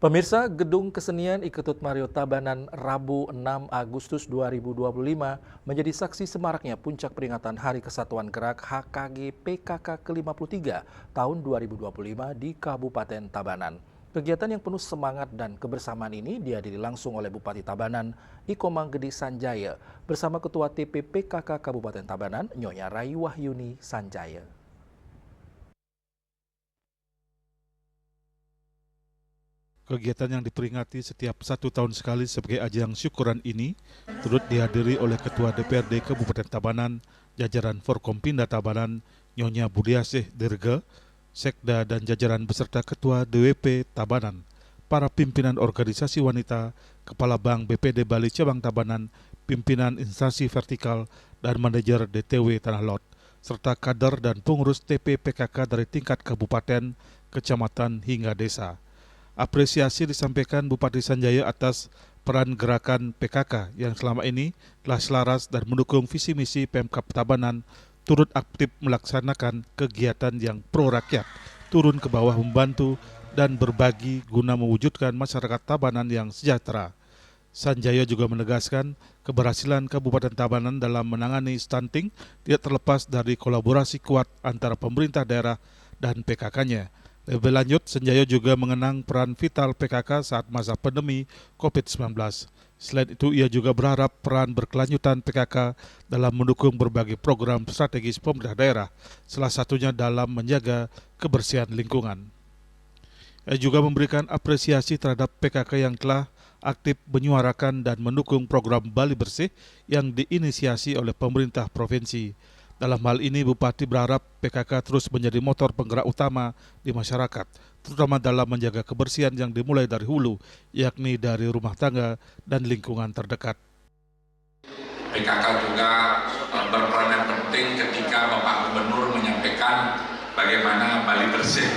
Pemirsa, Gedung Kesenian Iketut Mario Tabanan Rabu 6 Agustus 2025 menjadi saksi semaraknya puncak peringatan Hari Kesatuan Gerak HKG PKK ke-53 tahun 2025 di Kabupaten Tabanan. Kegiatan yang penuh semangat dan kebersamaan ini dihadiri langsung oleh Bupati Tabanan, Iko Manggedi Sanjaya, bersama Ketua TP PKK Kabupaten Tabanan, Nyonya Rai Wahyuni Sanjaya. Kegiatan yang diperingati setiap 1 tahun sekali sebagai ajang syukuran ini turut dihadiri oleh Ketua DPRD Kabupaten Tabanan, jajaran Forkompinda Tabanan, Nyonya Budiasih Dirga, Sekda dan jajaran beserta Ketua DWP Tabanan, para pimpinan organisasi wanita, Kepala Bank BPD Bali Cabang Tabanan, pimpinan instansi vertikal dan manajer DTW Tanah Lot, serta kader dan pengurus TP PKK dari tingkat kabupaten, kecamatan hingga desa. Apresiasi disampaikan Bupati Sanjaya atas peran gerakan PKK yang selama ini telah selaras dan mendukung visi misi Pemkab Tabanan, turut aktif melaksanakan kegiatan yang pro rakyat, turun ke bawah membantu dan berbagi guna mewujudkan masyarakat Tabanan yang sejahtera. Sanjaya juga menegaskan keberhasilan Kabupaten Tabanan dalam menangani stunting tidak terlepas dari kolaborasi kuat antara pemerintah daerah dan PKK-nya. Lebih lanjut, Sanjaya juga mengenang peran vital PKK saat masa pandemi COVID-19. Selain itu, ia juga berharap peran berkelanjutan PKK dalam mendukung berbagai program strategis pemerintah daerah, salah satunya dalam menjaga kebersihan lingkungan. Ia juga memberikan apresiasi terhadap PKK yang telah aktif menyuarakan dan mendukung program Bali Bersih yang diinisiasi oleh pemerintah provinsi. Dalam hal ini, Bupati berharap PKK terus menjadi motor penggerak utama di masyarakat, terutama dalam menjaga kebersihan yang dimulai dari hulu, yakni dari rumah tangga dan lingkungan terdekat. PKK juga berperan penting ketika Bapak Gubernur menyampaikan bagaimana Bali Bersih.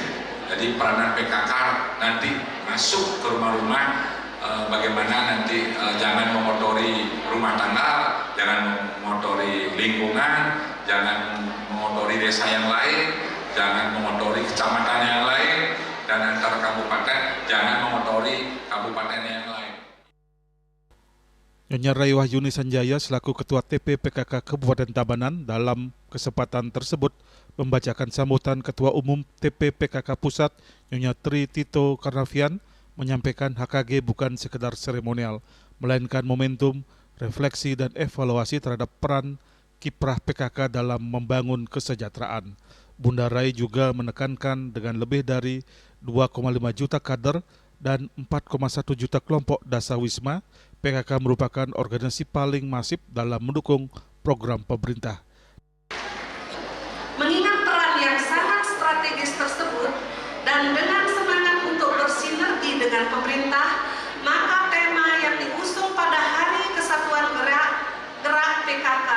Jadi peranan PKK nanti masuk ke rumah-rumah, bagaimana nanti jangan mengotori rumah tangga, jangan mengotori lingkungan, jangan mengotori desa yang lain, jangan mengotori kecamatan yang lain, dan antar kabupaten jangan mengotori kabupaten yang lain. Nyonya Rai Wahyuni Sanjaya selaku Ketua TP PKK Kabupaten Tabanan dalam kesempatan tersebut membacakan sambutan Ketua Umum TP PKK Pusat Nyonya Tri Tito Karnavian, menyampaikan HKG bukan sekedar seremonial, melainkan momentum, refleksi dan evaluasi terhadap peran kiprah PKK dalam membangun kesejahteraan. Bunda Rai juga menekankan dengan lebih dari 2,5 juta kader dan 4,1 juta kelompok dasawisma, PKK merupakan organisasi paling masif dalam mendukung program pemerintah. Mengingat peran yang sangat strategis tersebut dan dengan semangat untuk bersinergi dengan pemerintah, maka tema yang diusung pada Hari Kesatuan Gerak PKK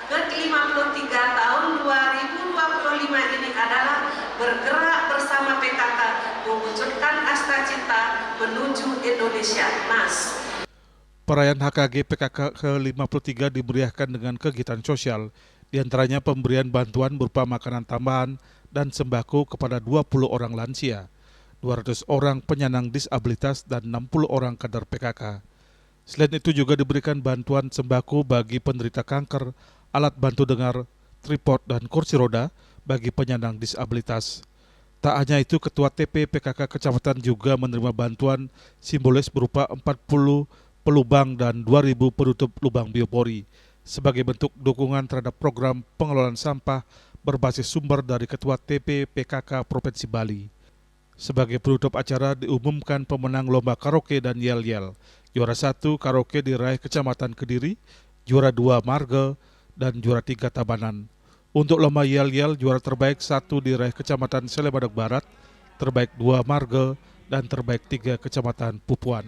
ke-53 tahun 2025 ini adalah bergerak bersama PKK mewujudkan Asta-Cita menuju Indonesia Emas. Perayaan HKG PKK ke-53 dimeriahkan dengan kegiatan sosial, diantaranya pemberian bantuan berupa makanan tambahan dan sembako kepada 20 orang lansia, 200 orang penyandang disabilitas dan 60 orang kader PKK. Selain itu juga diberikan bantuan sembako bagi penderita kanker, alat bantu dengar, tripod dan kursi roda bagi penyandang disabilitas. Tak hanya itu, Ketua TP PKK Kecamatan juga menerima bantuan simbolis berupa 40 pelubang dan 2.000 penutup lubang biopori sebagai bentuk dukungan terhadap program pengelolaan sampah berbasis sumber dari Ketua TP PKK Provinsi Bali. Sebagai penutup acara diumumkan pemenang lomba karaoke dan yel-yel. Juara 1 karaoke diraih Kecamatan Kediri, juara 2 Marga, dan juara 3 Tabanan. Untuk lomba yel-yel, juara terbaik 1 diraih Kecamatan Selebadak Barat, terbaik 2 Marga, dan terbaik 3 Kecamatan Pupuan.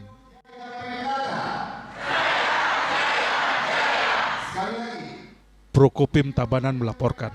Prokopim Tabanan melaporkan.